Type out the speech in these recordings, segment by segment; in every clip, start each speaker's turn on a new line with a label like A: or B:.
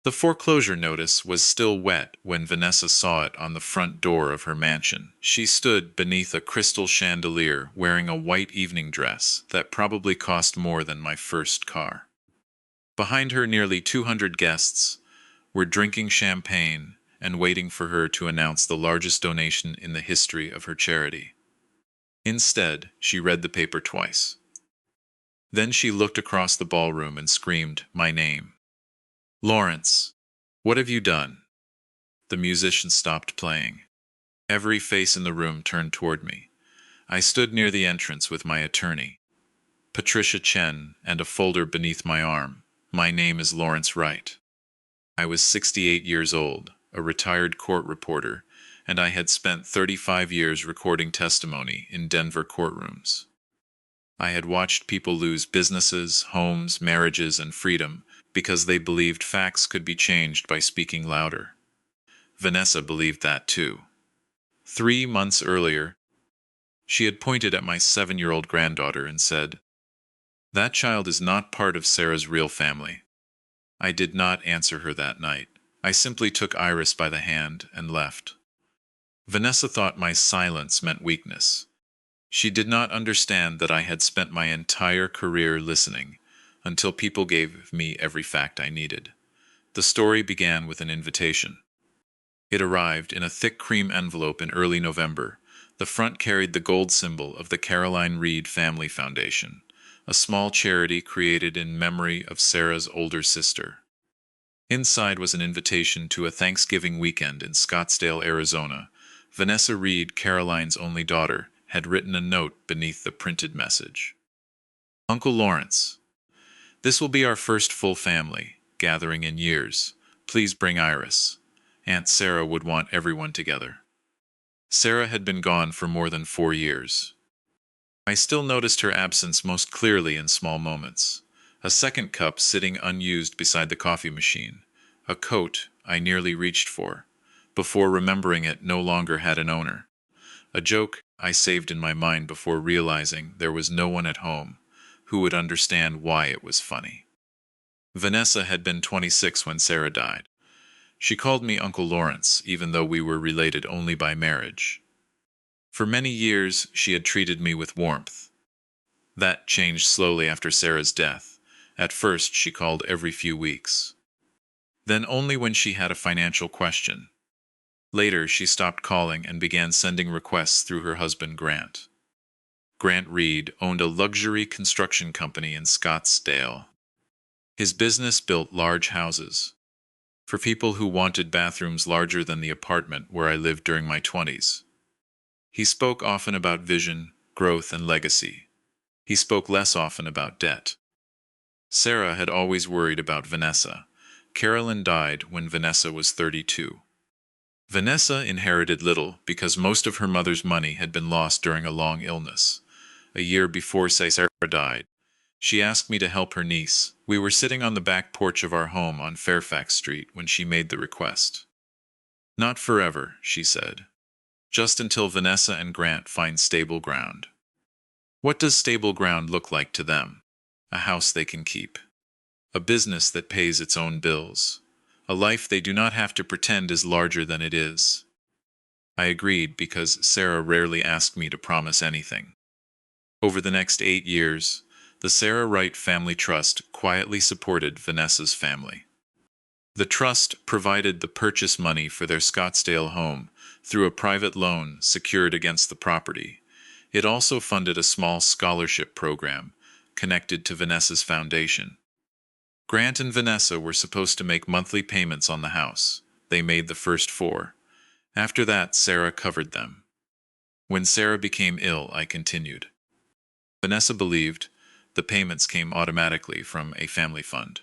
A: The foreclosure notice was still wet when Vanessa saw it on the front door of her mansion. She stood beneath a crystal chandelier wearing a white evening dress that probably cost more than my first car. Behind her, nearly 200 guests were drinking champagne and waiting for her to announce the largest donation in the history of her charity. Instead, she read the paper twice. Then she looked across the ballroom and screamed my name. "Lawrence, what have you done?" The musician stopped playing. Every face in the room turned toward me. I stood near the entrance with my attorney, Patricia Chen, and a folder beneath my arm. "My name is Lawrence Wright. I was 68 years old, a retired court reporter, and I had spent 35 years recording testimony in Denver courtrooms. I had watched people lose businesses, homes, marriages, and freedom because they believed facts could be changed by speaking louder. Vanessa believed that too. 3 months earlier, she had pointed at my 7-year-old granddaughter and said, "That child is not part of Sarah's real family." I did not answer her that night. I simply took Iris by the hand and left. Vanessa thought my silence meant weakness. She did not understand that I had spent my entire career listening until people gave me every fact I needed. The story began with an invitation. It arrived in a thick cream envelope in early November. The front carried the gold symbol of the Caroline Reed Family Foundation, a small charity created in memory of Sarah's older sister. Inside was an invitation to a Thanksgiving weekend in Scottsdale, Arizona. Vanessa Reed, Caroline's only daughter, had written a note beneath the printed message. "Uncle Lawrence, this will be our first full family gathering in years. Please bring Iris. Aunt Sarah would want everyone together." Sarah had been gone for more than 4 years. I still noticed her absence most clearly in small moments. A second cup sitting unused beside the coffee machine. A coat I nearly reached for, before remembering it no longer had an owner. A joke I saved in my mind before realizing there was no one at home who would understand why it was funny. Vanessa had been 26 when Sarah died. She called me Uncle Lawrence, even though we were related only by marriage. For many years, she had treated me with warmth. That changed slowly after Sarah's death. At first, she called every few weeks. Then only when she had a financial question. Later, she stopped calling and began sending requests through her husband, Grant. Grant Reed owned a luxury construction company in Scottsdale. His business built large houses for people who wanted bathrooms larger than the apartment where I lived during my 20s. He spoke often about vision, growth, and legacy. He spoke less often about debt. Sarah had always worried about Vanessa. Carolyn died when Vanessa was 32. Vanessa inherited little because most of her mother's money had been lost during a long illness. A year before Sarah died, she asked me to help her niece. We were sitting on the back porch of our home on Fairfax Street when she made the request. "Not forever," she said. "Just until Vanessa and Grant find stable ground." What does stable ground look like to them? A house they can keep. A business that pays its own bills. A life they do not have to pretend is larger than it is. I agreed because Sarah rarely asked me to promise anything. Over the next 8 years, the Sarah Wright Family Trust quietly supported Vanessa's family. The trust provided the purchase money for their Scottsdale home through a private loan secured against the property. It also funded a small scholarship program connected to Vanessa's foundation. Grant and Vanessa were supposed to make monthly payments on the house. They made the first 4. After that, Sarah covered them. When Sarah became ill, I continued. Vanessa believed the payments came automatically from a family fund.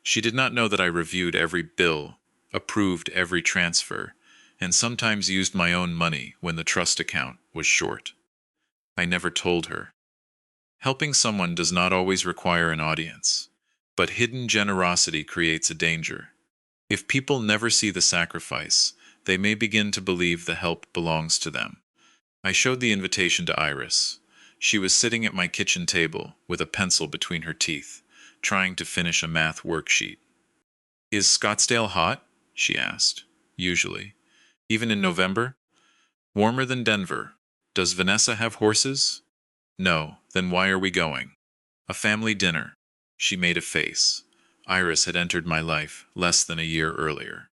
A: She did not know that I reviewed every bill, approved every transfer, and sometimes used my own money when the trust account was short. I never told her. Helping someone does not always require an audience, but hidden generosity creates a danger. If people never see the sacrifice, they may begin to believe the help belongs to them. I showed the invitation to Iris. She was sitting at my kitchen table with a pencil between her teeth, trying to finish a math worksheet. Is Scottsdale hot? She asked. Usually. Even in November? Warmer than Denver. Does Vanessa have horses? No. Then why are we going? A family dinner. She made a face. Iris had entered my life less than a year earlier.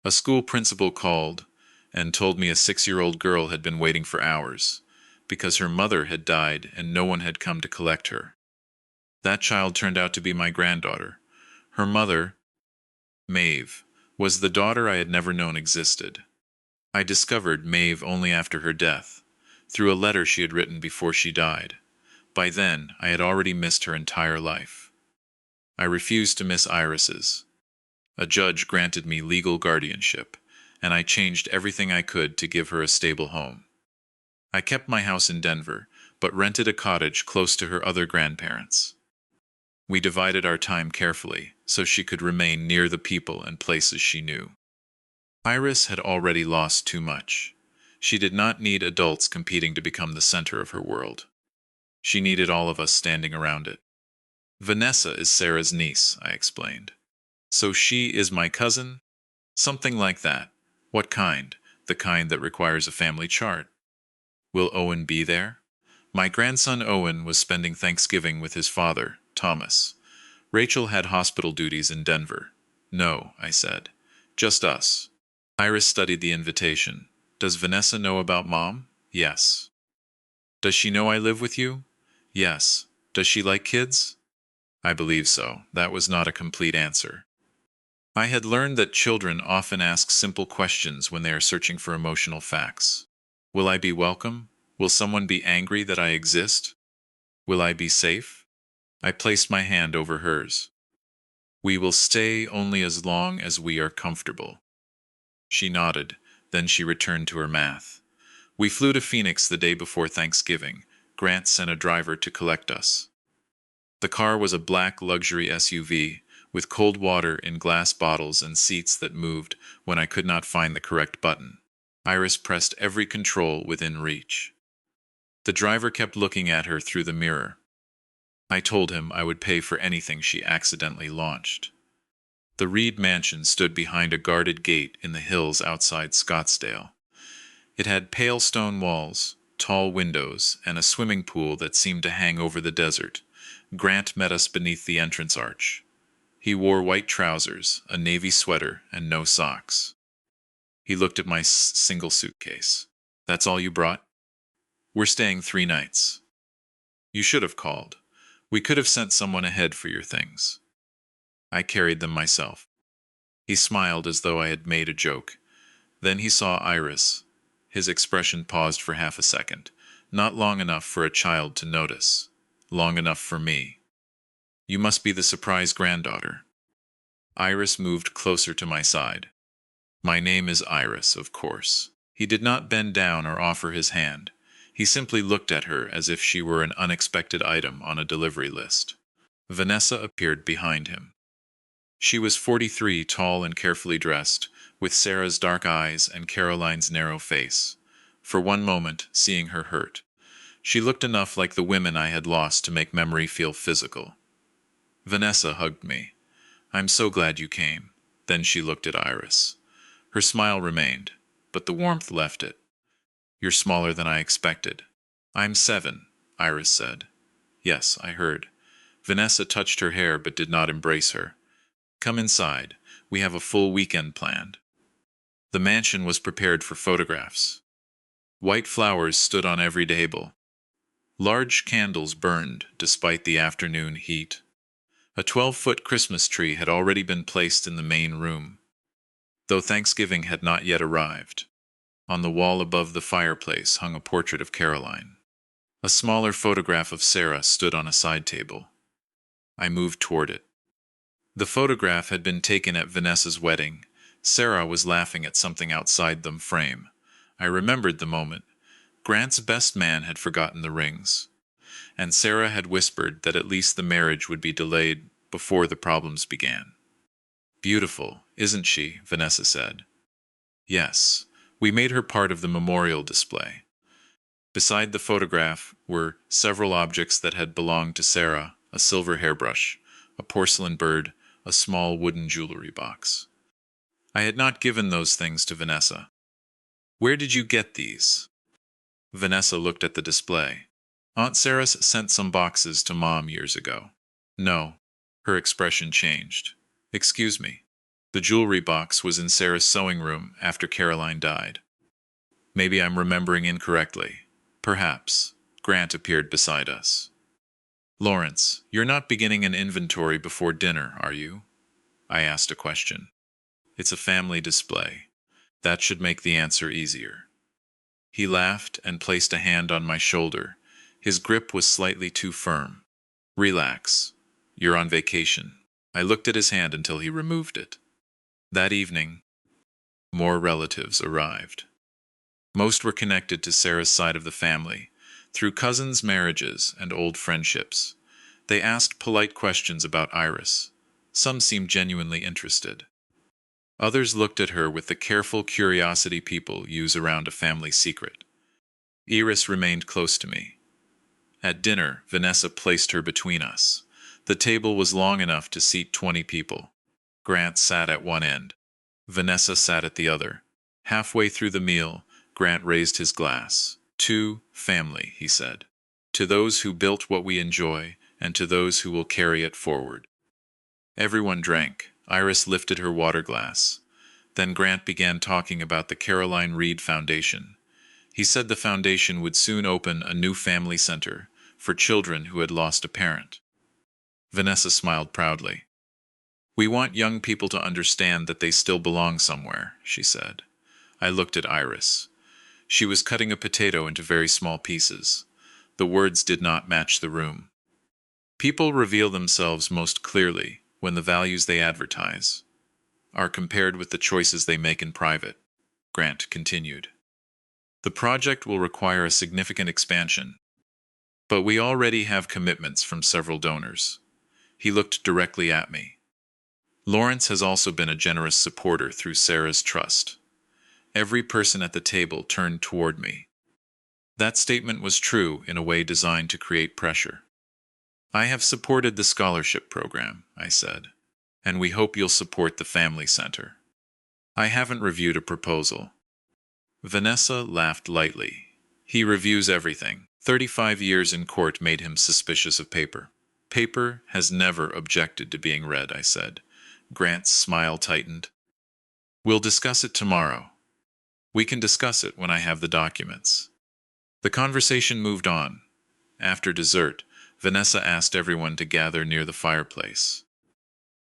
A: A school principal called and told me a 6-year-old girl had been waiting for hours because her mother had died and no one had come to collect her. That child turned out to be my granddaughter. Her mother, Maeve, was the daughter I had never known existed. I discovered Maeve only after her death, through a letter she had written before she died. By then, I had already missed her entire life. I refused to miss Iris's. A judge granted me legal guardianship, and I changed everything I could to give her a stable home. I kept my house in Denver, but rented a cottage close to her other grandparents. We divided our time carefully, so she could remain near the people and places she knew. Iris had already lost too much. She did not need adults competing to become the center of her world. She needed all of us standing around it. Vanessa is Sarah's niece, I explained. So she is my cousin? Something like that. What kind? The kind that requires a family chart. Will Owen be there? My grandson Owen was spending Thanksgiving with his father, Thomas. Rachel had hospital duties in Denver. No, I said. Just us. Iris studied the invitation. Does Vanessa know about Mom? Yes. Does she know I live with you? Yes. Does she like kids? I believe so. That was not a complete answer. I had learned that children often ask simple questions when they are searching for emotional facts. Will I be welcome? Will someone be angry that I exist? Will I be safe? I placed my hand over hers. We will stay only as long as we are comfortable. She nodded, then she returned to her math. We flew to Phoenix the day before Thanksgiving. Grant sent a driver to collect us. The car was a black luxury SUV, with cold water in glass bottles and seats that moved when I could not find the correct button. Iris pressed every control within reach. The driver kept looking at her through the mirror. I told him I would pay for anything she accidentally launched. The Reed mansion stood behind a guarded gate in the hills outside Scottsdale. It had pale stone walls, tall windows, and a swimming pool that seemed to hang over the desert. Grant met us beneath the entrance arch. He wore white trousers, a navy sweater, and no socks. He looked at my single suitcase. That's all you brought? We're staying 3 nights. You should have called. We could have sent someone ahead for your things. I carried them myself. He smiled as though I had made a joke. Then he saw Iris. His expression paused for half a second, not long enough for a child to notice, long enough for me. You must be the surprise granddaughter. Iris moved closer to my side. My name is Iris, of course. He did not bend down or offer his hand. He simply looked at her as if she were an unexpected item on a delivery list. Vanessa appeared behind him. She was 43, tall and carefully dressed, with Sarah's dark eyes and Caroline's narrow face. For one moment, seeing her hurt. She looked enough like the women I had lost to make memory feel physical. Vanessa hugged me. I'm so glad you came. Then she looked at Iris. Her smile remained, but the warmth left it. You're smaller than I expected. I'm 7, Iris said. Yes, I heard. Vanessa touched her hair but did not embrace her. Come inside. We have a full weekend planned. The mansion was prepared for photographs. White flowers stood on every table. Large candles burned despite the afternoon heat. A 12-foot Christmas tree had already been placed in the main room, though Thanksgiving had not yet arrived. On the wall above the fireplace hung a portrait of Caroline. A smaller photograph of Sarah stood on a side table. I moved toward it. The photograph had been taken at Vanessa's wedding. Sarah was laughing at something outside the frame. I remembered the moment. Grant's best man had forgotten the rings, and Sarah had whispered that at least the marriage would be delayed before the problems began. Beautiful, isn't she? Vanessa said. Yes, we made her part of the memorial display. Beside the photograph were several objects that had belonged to Sarah, a silver hairbrush, a porcelain bird, a small wooden jewelry box. I had not given those things to Vanessa. Where did you get these? Vanessa looked at the display. Aunt Sarah sent some boxes to Mom years ago. No. Her expression changed. Excuse me. The jewelry box was in Sarah's sewing room after Caroline died. Maybe I'm remembering incorrectly. Perhaps. Grant appeared beside us. Lawrence, you're not beginning an inventory before dinner, are you? I asked a question. It's a family display. That should make the answer easier. He laughed and placed a hand on my shoulder. His grip was slightly too firm. Relax. You're on vacation. I looked at his hand until he removed it. That evening, more relatives arrived. Most were connected to Sarah's side of the family, through cousins' marriages and old friendships. They asked polite questions about Iris. Some seemed genuinely interested. Others looked at her with the careful curiosity people use around a family secret. Iris remained close to me. At dinner, Vanessa placed her between us. The table was long enough to seat 20 people. Grant sat at one end. Vanessa sat at the other. Halfway through the meal, Grant raised his glass. To family, he said. To those who built what we enjoy, and to those who will carry it forward. Everyone drank. Iris lifted her water glass. Then Grant began talking about the Caroline Reed Foundation. He said the foundation would soon open a new family center for children who had lost a parent. Vanessa smiled proudly. We want young people to understand that they still belong somewhere, she said. I looked at Iris. She was cutting a potato into very small pieces. The words did not match the room. People reveal themselves most clearly when the values they advertise are compared with the choices they make in private, Grant continued. The project will require a significant expansion, but we already have commitments from several donors. He looked directly at me. Lawrence has also been a generous supporter through Sarah's trust. Every person at the table turned toward me. That statement was true in a way designed to create pressure. I have supported the scholarship program, I said, and we hope you'll support the family center. I haven't reviewed a proposal. Vanessa laughed lightly. He reviews everything. 35 years in court made him suspicious of paper. Paper has never objected to being read, I said. Grant's smile tightened. We'll discuss it tomorrow. We can discuss it when I have the documents. The conversation moved on. After dessert, Vanessa asked everyone to gather near the fireplace.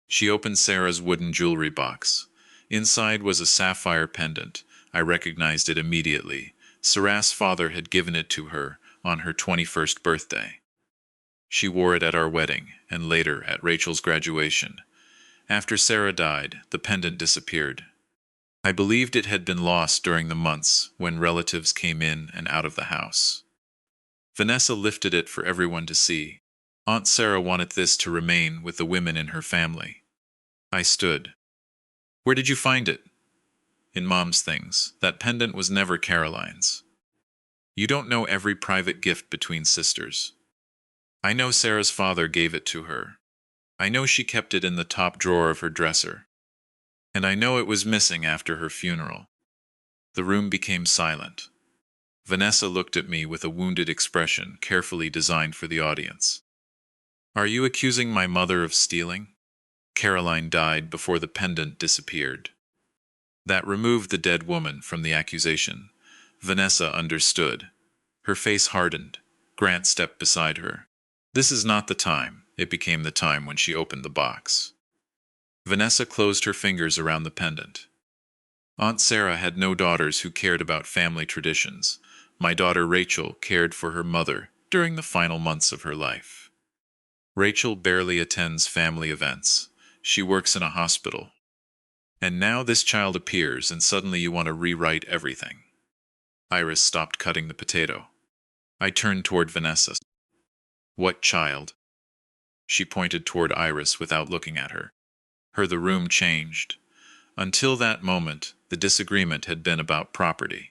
A: She opened Sarah's wooden jewelry box. Inside was a sapphire pendant. I recognized it immediately. Sarah's father had given it to her on her 21st birthday. She wore it at our wedding and later at Rachel's graduation. After Sarah died, the pendant disappeared. I believed it had been lost during the months when relatives came in and out of the house. Vanessa lifted it for everyone to see. Aunt Sarah wanted this to remain with the women in her family. I stood. Where did you find it? In Mom's things. That pendant was never Caroline's. You don't know every private gift between sisters. I know Sarah's father gave it to her. I know she kept it in the top drawer of her dresser. And I know it was missing after her funeral. The room became silent. Vanessa looked at me with a wounded expression carefully designed for the audience. Are you accusing my mother of stealing? Caroline died before the pendant disappeared. That removed the dead woman from the accusation. Vanessa understood. Her face hardened. Grant stepped beside her. This is not the time. It became the time when she opened the box. Vanessa closed her fingers around the pendant. Aunt Sarah had no daughters who cared about family traditions. My daughter Rachel cared for her mother during the final months of her life. Rachel barely attends family events. She works in a hospital. And now this child appears and suddenly you want to rewrite everything. Iris stopped cutting the potato. I turned toward Vanessa. What child? She pointed toward Iris without looking at her. The room changed. Until that moment, the disagreement had been about property.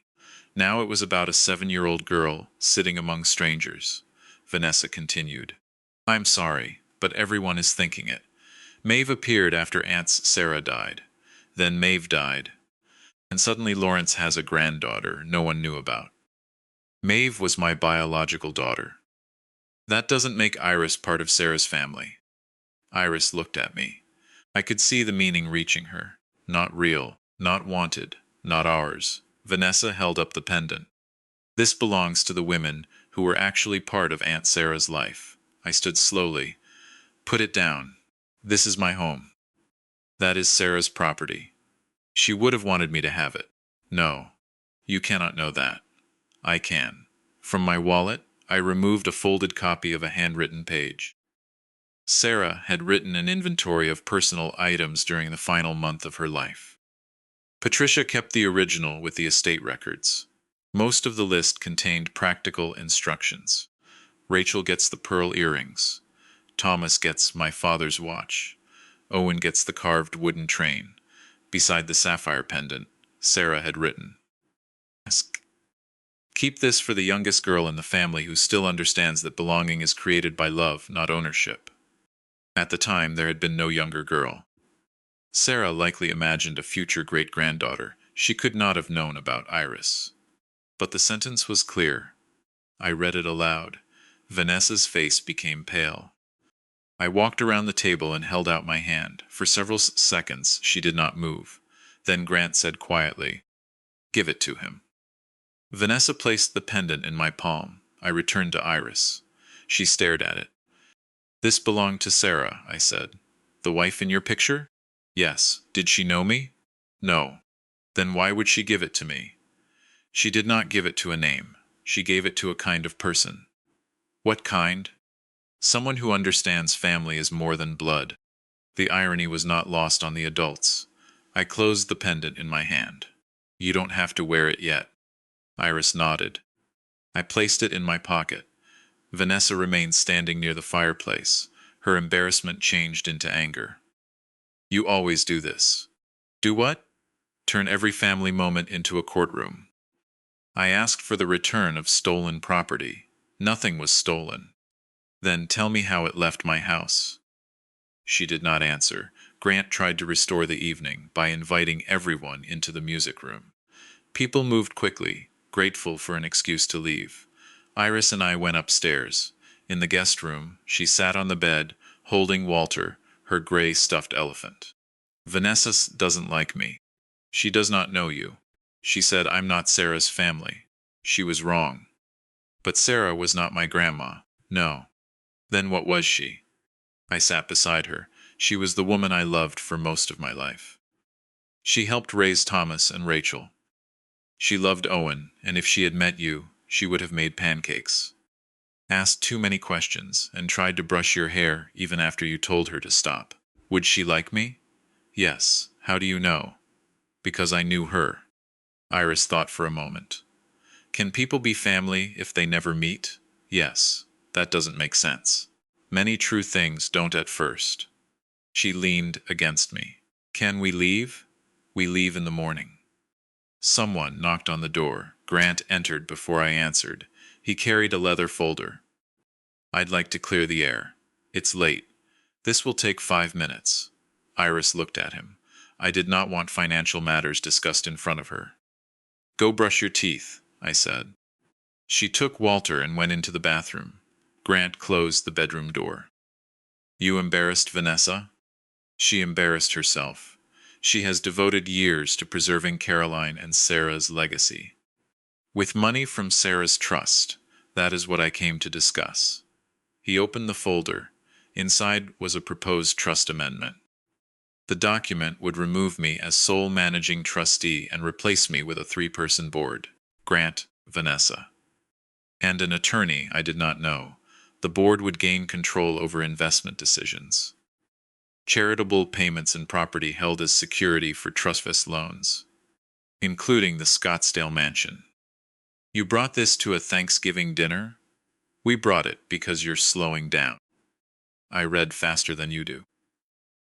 A: Now it was about a 7-year-old girl sitting among strangers. Vanessa continued. I'm sorry, but everyone is thinking it. Maeve appeared after Aunt Sarah died. Then Maeve died, and suddenly Lawrence has a granddaughter no one knew about. Maeve was my biological daughter. That doesn't make Iris part of Sarah's family. Iris looked at me. I could see the meaning reaching her. Not real, not wanted, not ours. Vanessa held up the pendant. This belongs to the women who were actually part of Aunt Sarah's life. I stood slowly. Put it down. This is my home. That is Sarah's property. She would have wanted me to have it. No, you cannot know that. I can. From my wallet, I removed a folded copy of a handwritten page. Sarah had written an inventory of personal items during the final month of her life. Patricia kept the original with the estate records. Most of the list contained practical instructions. Rachel gets the pearl earrings. Thomas gets my father's watch. Owen gets the carved wooden train. Beside the sapphire pendant, Sarah had written, "Keep this for the youngest girl in the family who still understands that belonging is created by love, not ownership." At the time, there had been no younger girl. Sarah likely imagined a future great-granddaughter. She could not have known about Iris. But the sentence was clear. I read it aloud. Vanessa's face became pale. I walked around the table and held out my hand. For several seconds, she did not move. Then Grant said quietly, "Give it to him." Vanessa placed the pendant in my palm. I returned to Iris. She stared at it. "This belonged to Sarah," I said. "The wife in your picture?" "Yes. Did she know me?" "No." "Then why would she give it to me?" "She did not give it to a name. She gave it to a kind of person." "What kind?" "Someone who understands family is more than blood." The irony was not lost on the adults. I closed the pendant in my hand. "You don't have to wear it yet." Iris nodded. I placed it in my pocket. Vanessa remained standing near the fireplace. Her embarrassment changed into anger. "You always do this." "Do what?" "Turn every family moment into a courtroom." "I asked for the return of stolen property. Nothing was stolen." "Then tell me how it left my house." She did not answer. Grant tried to restore the evening by inviting everyone into the music room. People moved quickly, grateful for an excuse to leave. Iris and I went upstairs. In the guest room, she sat on the bed, holding Walter, her gray stuffed elephant. "Vanessa doesn't like me. She does not know you. She said I'm not Sarah's family." She was wrong. But Sarah was not my grandma. No. Then what was she? I sat beside her. She was the woman I loved for most of my life. She helped raise Thomas and Rachel. She loved Owen, and if she had met you, she would have made pancakes. Asked too many questions, and tried to brush your hair even after you told her to stop. Would she like me? Yes. How do you know? Because I knew her. Iris thought for a moment. Can people be family if they never meet? Yes. That doesn't make sense. Many true things don't at first. She leaned against me. Can we leave? We leave in the morning. Someone knocked on the door. Grant entered before I answered. He carried a leather folder. "I'd like to clear the air. It's late. This will take 5 minutes." Iris looked at him. I did not want financial matters discussed in front of her. "Go brush your teeth," I said. She took Walter and went into the bathroom. Grant closed the bedroom door. "You embarrassed Vanessa?" "She embarrassed herself. She has devoted years to preserving Caroline and Sarah's legacy. With money from Sarah's trust, that is what I came to discuss." He opened the folder. Inside was a proposed trust amendment. The document would remove me as sole managing trustee and replace me with a 3-person board: Grant, Vanessa, and an attorney I did not know. The board would gain control over investment decisions. Charitable payments and property held as security for trust loans, including the Scottsdale mansion. "You brought this to a Thanksgiving dinner?" "We brought it because you're slowing down." I read faster than you do.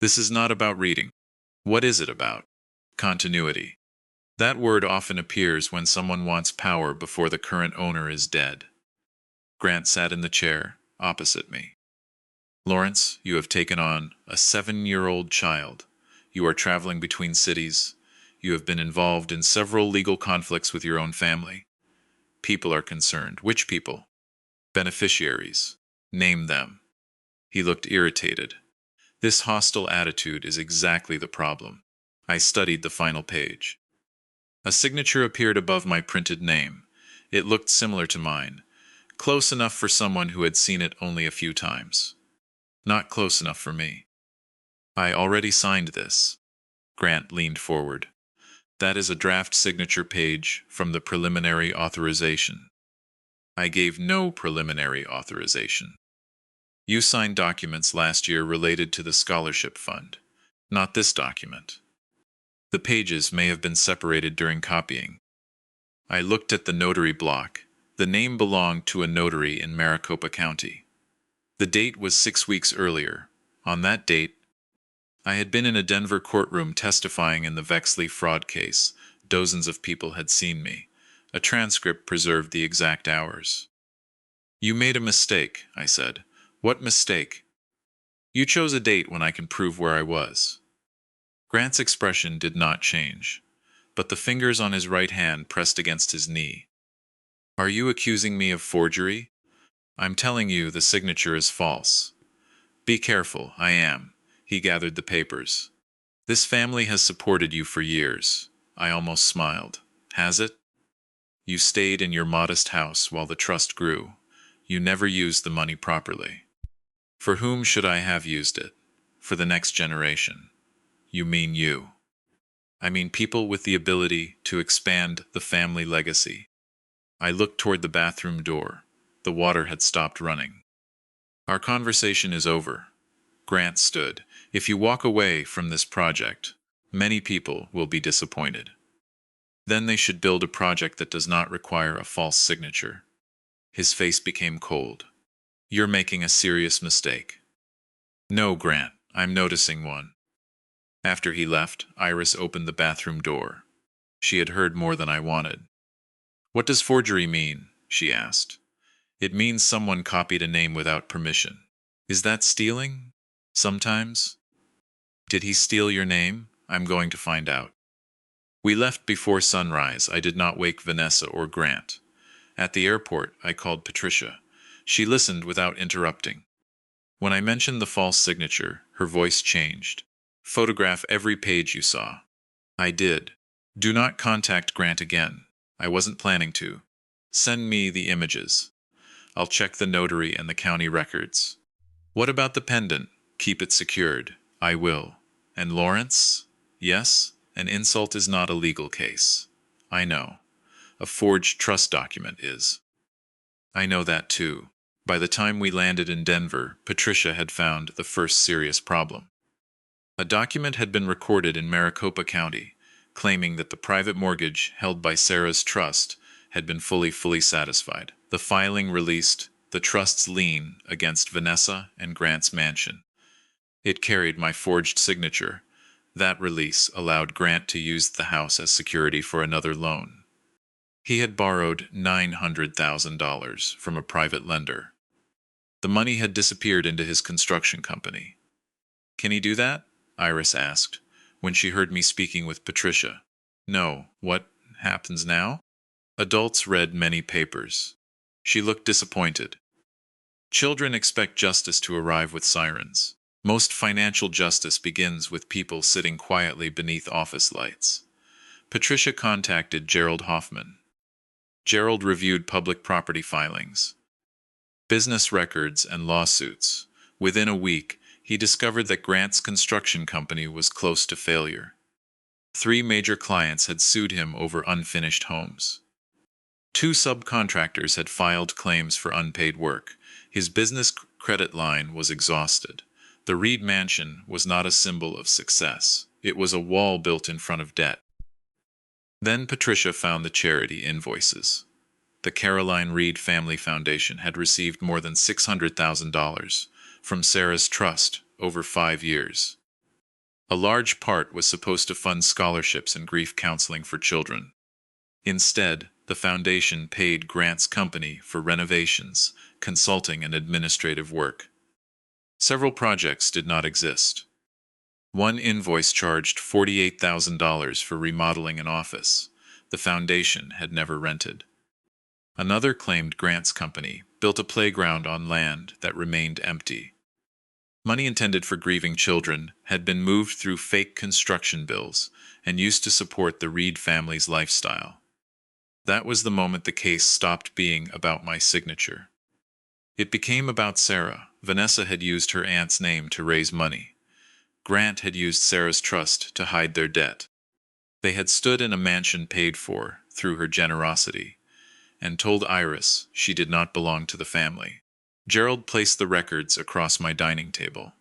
A: "This is not about reading." "What is it about?" "Continuity. That word often appears when someone wants power before the current owner is dead." Grant sat in the chair opposite me. Lawrence, you have taken on a 7-year-old child. You are traveling between cities. You have been involved in several legal conflicts with your own family. People are concerned. Which people? Beneficiaries. Name them. He looked irritated. This hostile attitude is exactly the problem. I studied the final page. A signature appeared above my printed name. It looked similar to mine, close enough for someone who had seen it only a few times. Not close enough for me. I already signed this. Grant leaned forward. That is a draft signature page from the preliminary authorization. I gave no preliminary authorization. You signed documents last year related to the scholarship fund, not this document. The pages may have been separated during copying. I looked at the notary block. The name belonged to a notary in Maricopa County. The date was 6 weeks earlier. On that date, I had been in a Denver courtroom testifying in the Vexley fraud case. Dozens of people had seen me. A transcript preserved the exact hours. You made a mistake, I said. What mistake? You chose a date when I can prove where I was. Grant's expression did not change, but the fingers on his right hand pressed against his knee. Are you accusing me of forgery? I'm telling you the signature is false. Be careful, I am. He gathered the papers. This family has supported you for years. I almost smiled. Has it? You stayed in your modest house while the trust grew. You never used the money properly. For whom should I have used it? For the next generation. You mean you. I mean people with the ability to expand the family legacy. I looked toward the bathroom door. The water had stopped running. Our conversation is over. Grant stood. If you walk away from this project, many people will be disappointed. Then they should build a project that does not require a false signature. His face became cold. You're making a serious mistake. No, Grant, I'm noticing one. After he left, Iris opened the bathroom door. She had heard more than I wanted. What does forgery mean? She asked. It means someone copied a name without permission. Is that stealing? Sometimes. Did he steal your name? I'm going to find out. We left before sunrise. I did not wake Vanessa or Grant. At the airport, I called Patricia. She listened without interrupting. When I mentioned the false signature, her voice changed. Photograph every page you saw. I did. Do not contact Grant again. I wasn't planning to. Send me the images. I'll check the notary and the county records. What about the pendant? Keep it secured. I will. And Lawrence? Yes, an insult is not a legal case. I know. A forged trust document is. I know that too. By the time we landed in Denver, Patricia had found the first serious problem. A document had been recorded in Maricopa County, claiming that the private mortgage held by Sarah's trust had been fully satisfied. The filing released the trust's lien against Vanessa and Grant's mansion. It carried my forged signature. That release allowed Grant to use the house as security for another loan. He had borrowed $900,000 from a private lender. The money had disappeared into his construction company. Can he do that? Iris asked, when she heard me speaking with Patricia. No. What happens now? Adults read many papers. She looked disappointed. Children expect justice to arrive with sirens. Most financial justice begins with people sitting quietly beneath office lights. Patricia contacted Gerald Hoffman. Gerald reviewed public property filings, business records, and lawsuits. Within a week, he discovered that Grant's construction company was close to failure. 3 major clients had sued him over unfinished homes. 2 subcontractors had filed claims for unpaid work. His business credit line was exhausted. The Reed mansion was not a symbol of success. It was a wall built in front of debt. Then Patricia found the charity invoices. The Caroline Reed Family Foundation had received more than $600,000 from Sarah's trust over 5 years. A large part was supposed to fund scholarships and grief counseling for children. Instead, the foundation paid Grant's company for renovations, consulting, and administrative work. Several projects did not exist. One invoice charged $48,000 for remodeling an office the foundation had never rented. Another claimed Grant's company built a playground on land that remained empty. Money intended for grieving children had been moved through fake construction bills and used to support the Reed family's lifestyle. That was the moment the case stopped being about my signature. It became about Sarah. Vanessa had used her aunt's name to raise money. Grant had used Sarah's trust to hide their debt. They had stood in a mansion paid for through her generosity, and told Iris she did not belong to the family. Gerald placed the records across my dining table.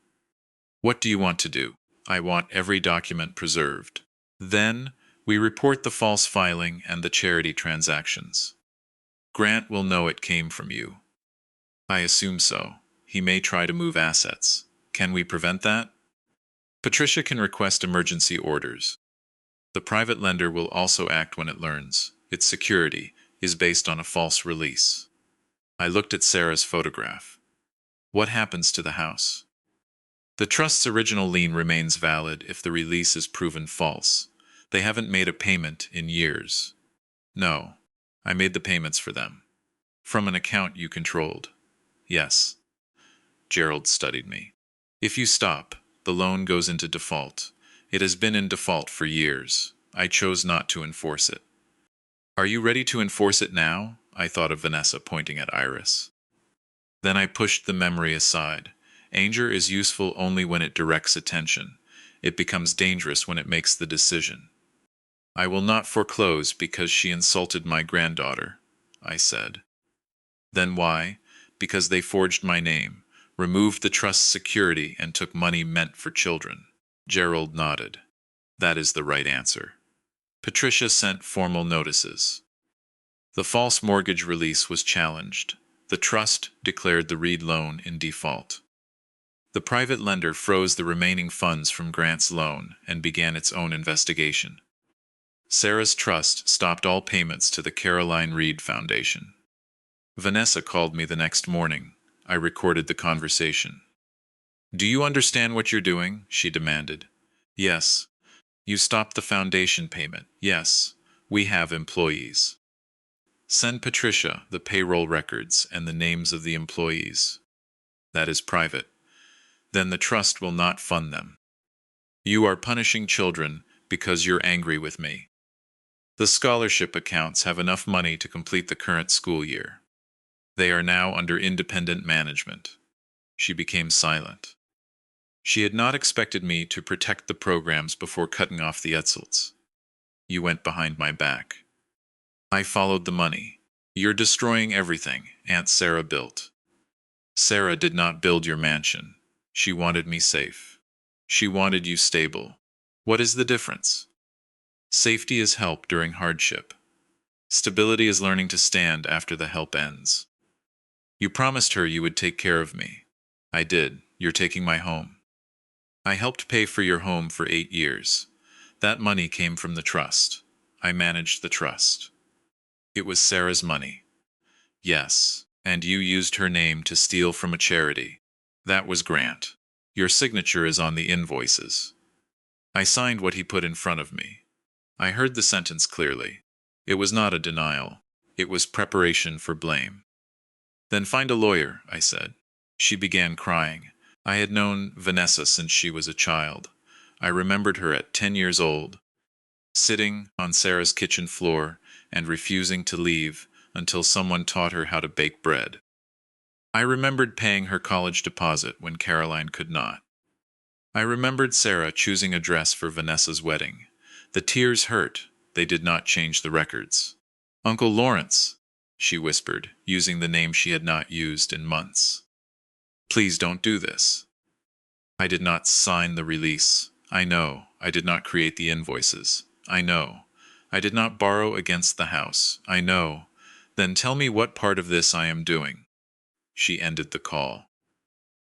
A: "What do you want to do?" "I want every document preserved. Then, we report the false filing and the charity transactions. Grant will know it came from you." "I assume so. He may try to move assets. Can we prevent that?" "Patricia can request emergency orders. The private lender will also act when it learns its security is based on a false release." I looked at Sarah's photograph. "What happens to the house?" "The trust's original lien remains valid if the release is proven false. They haven't made a payment in years." "No. I made the payments for them." "From an account you controlled?" "Yes." Gerald studied me. "If you stop, the loan goes into default. It has been in default for years. I chose not to enforce it." "Are you ready to enforce it now?" I thought of Vanessa pointing at Iris. Then I pushed the memory aside. Anger is useful only when it directs attention. It becomes dangerous when it makes the decision. "I will not foreclose because she insulted my granddaughter," I said. "Then why?" "Because they forged my name, removed the trust's security, and took money meant for children." Gerald nodded. "That is the right answer." Patricia sent formal notices. The false mortgage release was challenged. The trust declared the Reed loan in default. The private lender froze the remaining funds from Grant's loan and began its own investigation. Sarah's trust stopped all payments to the Caroline Reed Foundation. Vanessa called me the next morning. I recorded the conversation. "Do you understand what you're doing?" she demanded. "Yes." "You stopped the foundation payment." "Yes. We have employees." "Send Patricia the payroll records and the names of the employees." "That is private." "Then the trust will not fund them." "You are punishing children because you're angry with me." "The scholarship accounts have enough money to complete the current school year. They are now under independent management." She became silent. She had not expected me to protect the programs before cutting off the Etzels. "You went behind my back." "I followed the money." "You're destroying everything Aunt Sarah built." "Sarah did not build your mansion. She wanted me safe. She wanted you stable." "What is the difference?" "Safety is help during hardship. Stability is learning to stand after the help ends." "You promised her you would take care of me." "I did. You're taking my home." "I helped pay for your home for 8 years. That money came from the trust. I managed the trust." "It was Sarah's money." "Yes, and you used her name to steal from a charity." "That was Grant. Your signature is on the invoices." I signed what he put in front of me. I heard the sentence clearly. It was not a denial. It was preparation for blame. "Then find a lawyer," I said. She began crying. I had known Vanessa since she was a child. I remembered her at 10 years old, sitting on Sarah's kitchen floor and refusing to leave until someone taught her how to bake bread. I remembered paying her college deposit when Caroline could not. I remembered Sarah choosing a dress for Vanessa's wedding. The tears hurt. They did not change the records. "Uncle Lawrence," she whispered, using the name she had not used in months. "Please don't do this." "I did not sign the release. I know. I did not create the invoices. I know. I did not borrow against the house. I know. Then tell me what part of this I am doing." She ended the call.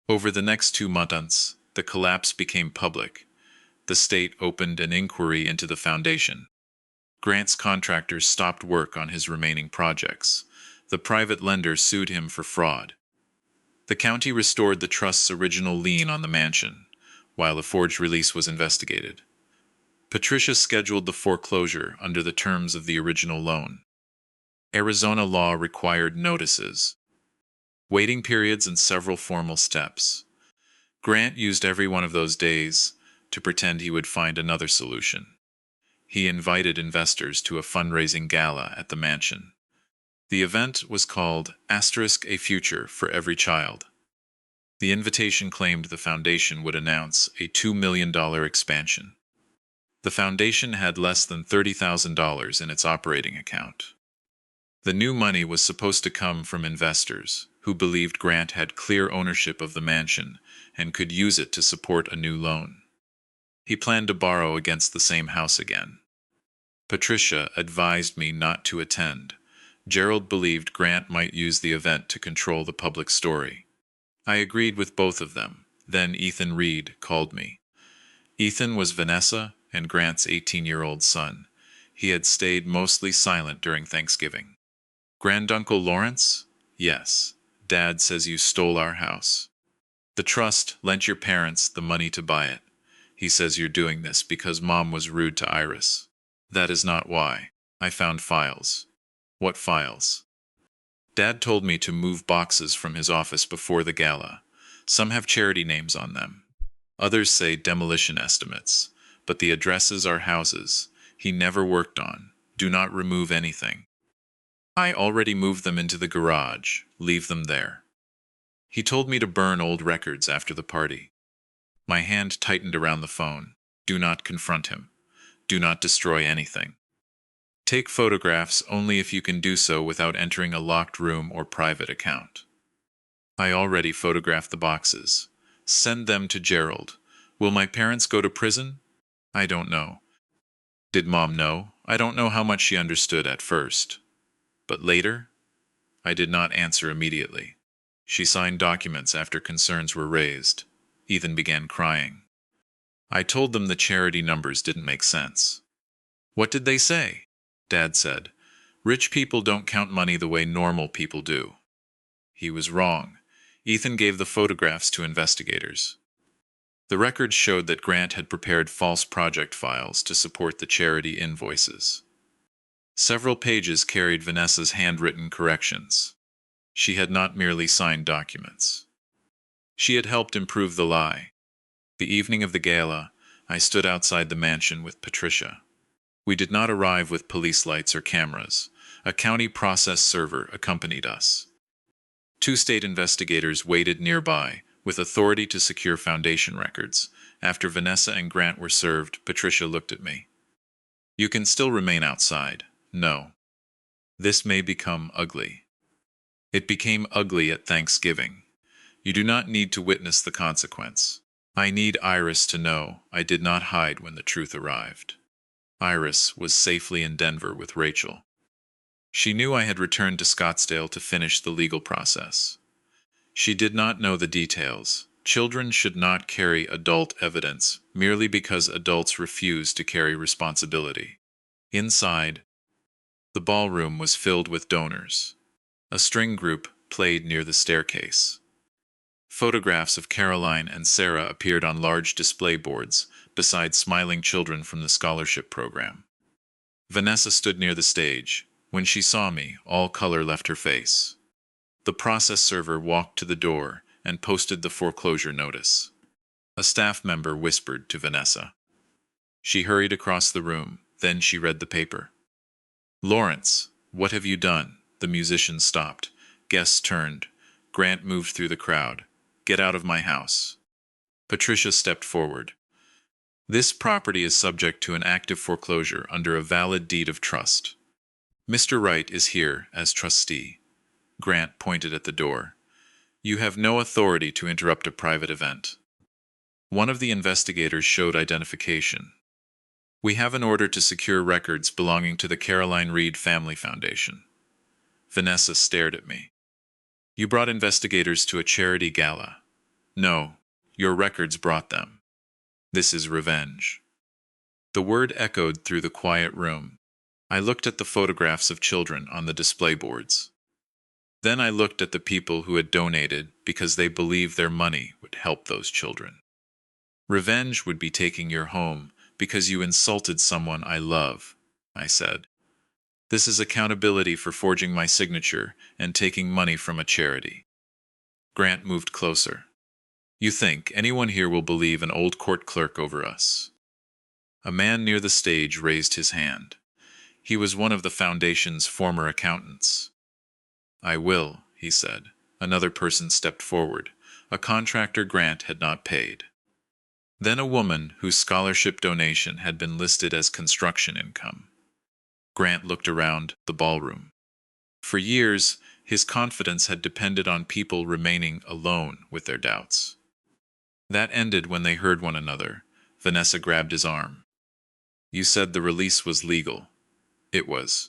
A: Over the next 2 months, the collapse became public. The state opened an inquiry into the foundation. Grant's contractors stopped work on his remaining projects. The private lender sued him for fraud. The county restored the trust's original lien on the mansion, while a forged release was investigated. Patricia scheduled the foreclosure under the terms of the original loan. Arizona law required notices, waiting periods, and several formal steps. Grant used every one of those days to pretend he would find another solution. He invited investors to a fundraising gala at the mansion. The event was called *A Future for Every Child. The invitation claimed the foundation would announce a $2 million expansion. The foundation had less than $30,000 in its operating account. The new money was supposed to come from investors who believed Grant had clear ownership of the mansion and could use it to support a new loan. He planned to borrow against the same house again. Patricia advised me not to attend. Gerald believed Grant might use the event to control the public story. I agreed with both of them. Then Ethan Reed called me. Ethan was Vanessa and Grant's 18-year-old son. He had stayed mostly silent during Thanksgiving. Granduncle Lawrence? Yes. Dad says you stole our house. The trust lent your parents the money to buy it. He says you're doing this because Mom was rude to Iris. That is not why. I found files. What files? Dad told me to move boxes from his office before the gala. Some have charity names on them. Others say demolition estimates. But the addresses are houses he never worked on. Do not remove anything. I already moved them into the garage. Leave them there. He told me to burn old records after the party. My hand tightened around the phone. Do not confront him. Do not destroy anything. Take photographs only if you can do so without entering a locked room or private account. I already photographed the boxes. Send them to Gerald. Will my parents go to prison? I don't know. Did Mom know? I don't know how much she understood at first. But later? I did not answer immediately. She signed documents after concerns were raised. Ethan began crying. I told them the charity numbers didn't make sense. What did they say? Dad said, rich people don't count money the way normal people do. He was wrong. Ethan gave the photographs to investigators. The records showed that Grant had prepared false project files to support the charity invoices. Several pages carried Vanessa's handwritten corrections. She had not merely signed documents. She had helped improve the lie. The evening of the gala, I stood outside the mansion with Patricia. We did not arrive with police lights or cameras. A county process server accompanied us. 2 state investigators waited nearby, with authority to secure foundation records. After Vanessa and Grant were served, Patricia looked at me. You can still remain outside. No. This may become ugly. It became ugly at Thanksgiving. You do not need to witness the consequence. I need Iris to know I did not hide when the truth arrived. Iris was safely in Denver with Rachel. She knew I had returned to Scottsdale to finish the legal process. She did not know the details. Children should not carry adult evidence merely because adults refuse to carry responsibility. Inside, the ballroom was filled with donors. A string group played near the staircase. Photographs of Caroline and Sarah appeared on large display boards beside smiling children from the scholarship program. Vanessa stood near the stage. When she saw me, all color left her face. The process server walked to the door and posted the foreclosure notice. A staff member whispered to Vanessa. She hurried across the room. Then she read the paper. Lawrence, what have you done? The musician stopped. Guests turned. Grant moved through the crowd. Get out of my house. Patricia stepped forward. This property is subject to an active foreclosure under a valid deed of trust. Mr. Wright is here as trustee. Grant pointed at the door. You have no authority to interrupt a private event. One of the investigators showed identification. We have an order to secure records belonging to the Caroline Reed Family Foundation. Vanessa stared at me. You brought investigators to a charity gala. No, your records brought them. This is revenge. The word echoed through the quiet room. I looked at the photographs of children on the display boards. Then I looked at the people who had donated because they believed their money would help those children. Revenge would be taking your home because you insulted someone I love, I said. This is accountability for forging my signature and taking money from a charity. Grant moved closer. You think anyone here will believe an old court clerk over us? A man near the stage raised his hand. He was one of the foundation's former accountants. I will, he said. Another person stepped forward. A contractor Grant had not paid. Then a woman whose scholarship donation had been listed as construction income. Grant looked around the ballroom. For years, his confidence had depended on people remaining alone with their doubts. That ended when they heard one another. Vanessa grabbed his arm. You said the release was legal. It was.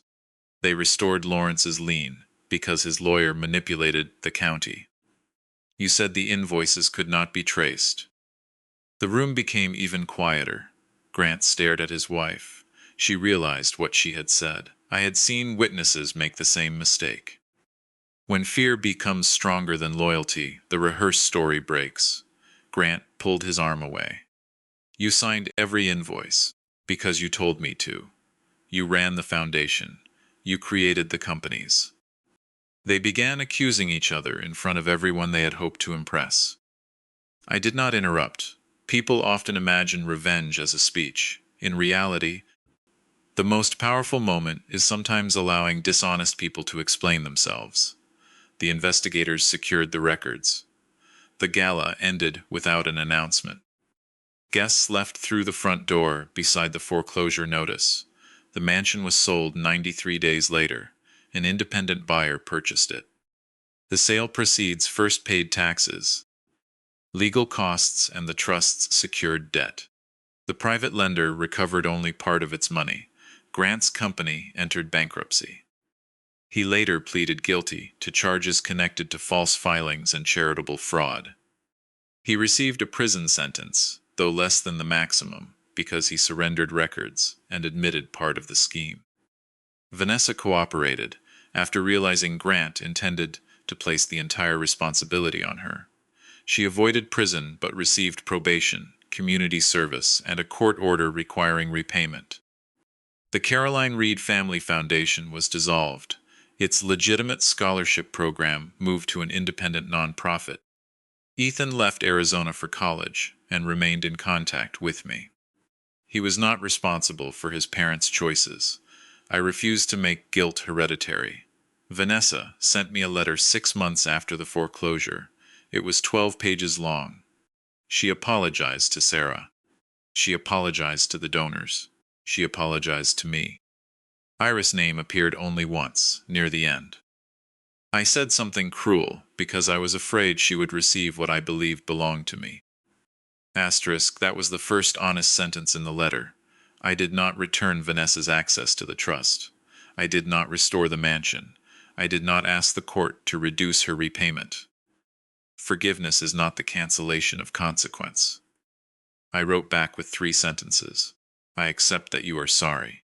A: They restored Lawrence's lien because his lawyer manipulated the county. You said the invoices could not be traced. The room became even quieter. Grant stared at his wife. She realized what she had said. I had seen witnesses make the same mistake. When fear becomes stronger than loyalty, the rehearsed story breaks. Grant pulled his arm away. You signed every invoice because you told me to. You ran the foundation. You created the companies. They began accusing each other in front of everyone they had hoped to impress. I did not interrupt. People often imagine revenge as a speech. In reality, the most powerful moment is sometimes allowing dishonest people to explain themselves. The investigators secured the records. The gala ended without an announcement. Guests left through the front door beside the foreclosure notice. The mansion was sold 93 days later. An independent buyer purchased it. The sale proceeds first paid taxes, legal costs, and the trust's secured debt. The private lender recovered only part of its money. Grant's company entered bankruptcy. He later pleaded guilty to charges connected to false filings and charitable fraud. He received a prison sentence, though less than the maximum, because he surrendered records and admitted part of the scheme. Vanessa cooperated, after realizing Grant intended to place the entire responsibility on her. She avoided prison but received probation, community service, and a court order requiring repayment. The Caroline Reed Family Foundation was dissolved. Its legitimate scholarship program moved to an independent nonprofit. Ethan left Arizona for college and remained in contact with me. He was not responsible for his parents' choices. I refused to make guilt hereditary. Vanessa sent me a letter 6 months after the foreclosure. It was 12 pages long. She apologized to Sarah. She apologized to the donors. She apologized to me. Iris' name appeared only once, near the end. I said something cruel because I was afraid she would receive what I believed belonged to me. Asterisk, that was the first honest sentence in the letter. I did not return Vanessa's access to the trust. I did not restore the mansion. I did not ask the court to reduce her repayment. Forgiveness is not the cancellation of consequence. I wrote back with 3 sentences. I accept that you are sorry.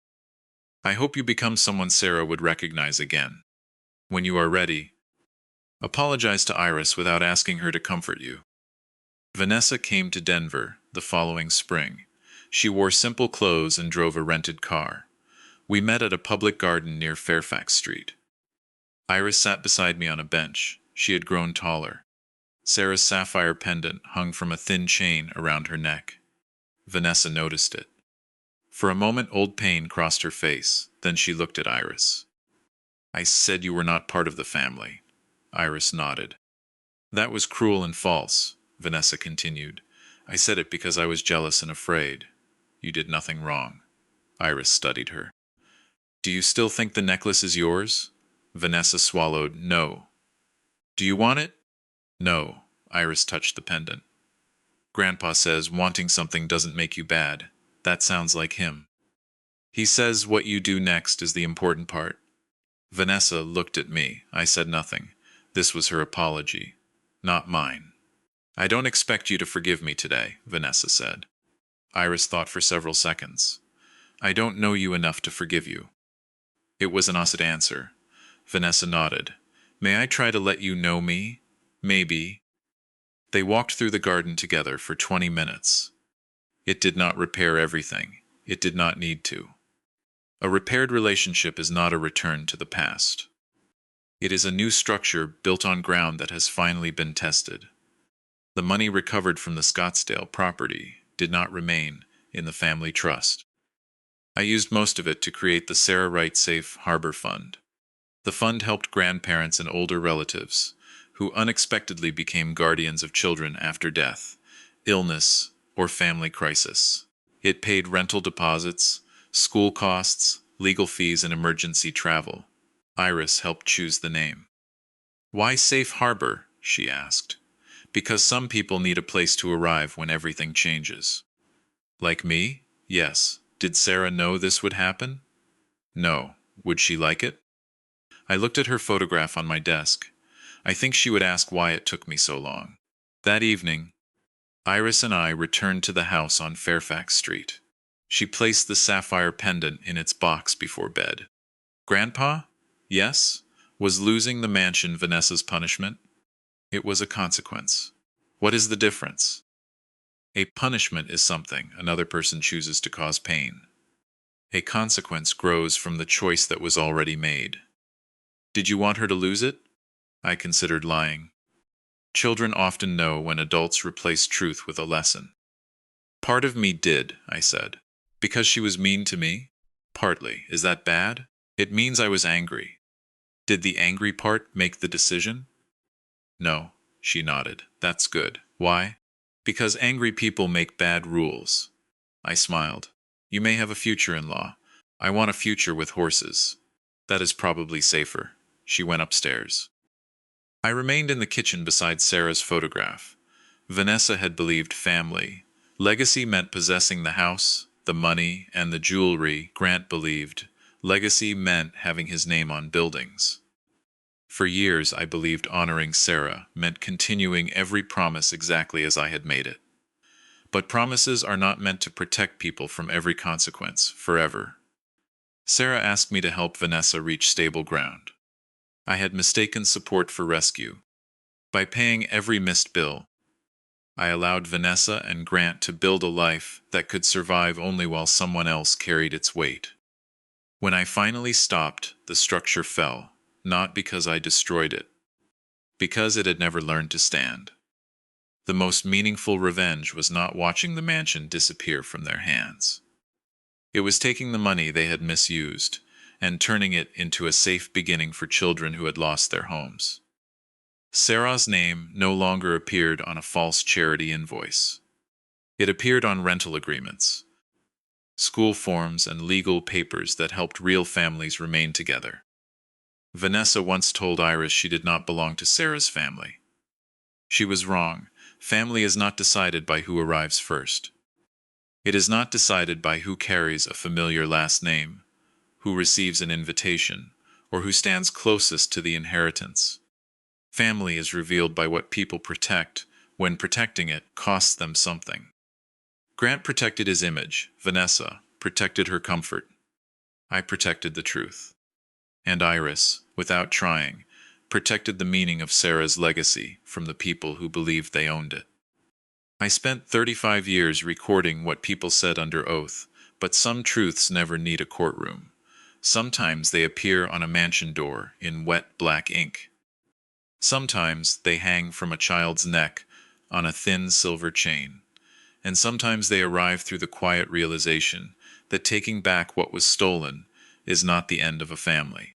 A: I hope you become someone Sarah would recognize again. When you are ready, apologize to Iris without asking her to comfort you. Vanessa came to Denver the following spring. She wore simple clothes and drove a rented car. We met at a public garden near Fairfax Street. Iris sat beside me on a bench. She had grown taller. Sarah's sapphire pendant hung from a thin chain around her neck. Vanessa noticed it. For a moment old pain crossed her face, then she looked at Iris. I said you were not part of the family. Iris nodded. That was cruel and false, Vanessa continued. I said it because I was jealous and afraid. You did nothing wrong. Iris studied her. Do you still think the necklace is yours? Vanessa swallowed. No. Do you want it? No. Iris touched the pendant. Grandpa says wanting something doesn't make you bad. That sounds like him. He says what you do next is the important part. Vanessa looked at me. I said nothing. This was her apology, not mine. I don't expect you to forgive me today, Vanessa said. Iris thought for several seconds. I don't know you enough to forgive you. It was an honest answer. Vanessa nodded. May I try to let you know me? Maybe. They walked through the garden together for 20 minutes. It did not repair everything. It did not need to. A repaired relationship is not a return to the past. It is a new structure built on ground that has finally been tested. The money recovered from the Scottsdale property did not remain in the family trust. I used most of it to create the Sarah Wright Safe Harbor Fund. The fund helped grandparents and older relatives who unexpectedly became guardians of children after death, illness, or family crisis. It paid rental deposits, school costs, legal fees, and emergency travel. Iris helped choose the name. Why Safe Harbor? She asked. Because some people need a place to arrive when everything changes. Like me? Yes. Did Sarah know this would happen? No. Would she like it? I looked at her photograph on my desk. I think she would ask why it took me so long. That evening, Iris and I returned to the house on Fairfax Street. She placed the sapphire pendant in its box before bed. Grandpa? Yes? Was losing the mansion Vanessa's punishment? It was a consequence. What is the difference? A punishment is something another person chooses to cause pain. A consequence grows from the choice that was already made. Did you want her to lose it? I considered lying. Children often know when adults replace truth with a lesson. Part of me did, I said. Because she was mean to me? Partly. Is that bad? It means I was angry. Did the angry part make the decision? No, she nodded. That's good. Why? Because angry people make bad rules. I smiled. You may have a future in law. I want a future with horses. That is probably safer. She went upstairs. I remained in the kitchen beside Sarah's photograph. Vanessa had believed family. Legacy meant possessing the house, the money, and the jewelry. Grant believed legacy meant having his name on buildings. For years, I believed honoring Sarah meant continuing every promise exactly as I had made it. But promises are not meant to protect people from every consequence, forever. Sarah asked me to help Vanessa reach stable ground. I had mistaken support for rescue. By paying every missed bill, I allowed Vanessa and Grant to build a life that could survive only while someone else carried its weight. When I finally stopped, the structure fell, not because I destroyed it, because it had never learned to stand. The most meaningful revenge was not watching the mansion disappear from their hands. It was taking the money they had misused and turning it into a safe beginning for children who had lost their homes. Sarah's name no longer appeared on a false charity invoice. It appeared on rental agreements, school forms, and legal papers that helped real families remain together. Vanessa once told Iris she did not belong to Sarah's family. She was wrong. Family is not decided by who arrives first. It is not decided by who carries a familiar last name, who receives an invitation, or who stands closest to the inheritance. Family is revealed by what people protect when protecting it costs them something. Grant protected his image. Vanessa protected her comfort. I protected the truth. And Iris, without trying, protected the meaning of Sarah's legacy from the people who believed they owned it. I spent 35 years recording what people said under oath, but some truths never need a courtroom. Sometimes they appear on a mansion door in wet black ink. Sometimes they hang from a child's neck on a thin silver chain. And sometimes they arrive through the quiet realization that taking back what was stolen is not the end of a family.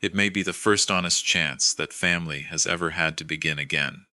A: It may be the first honest chance that family has ever had to begin again.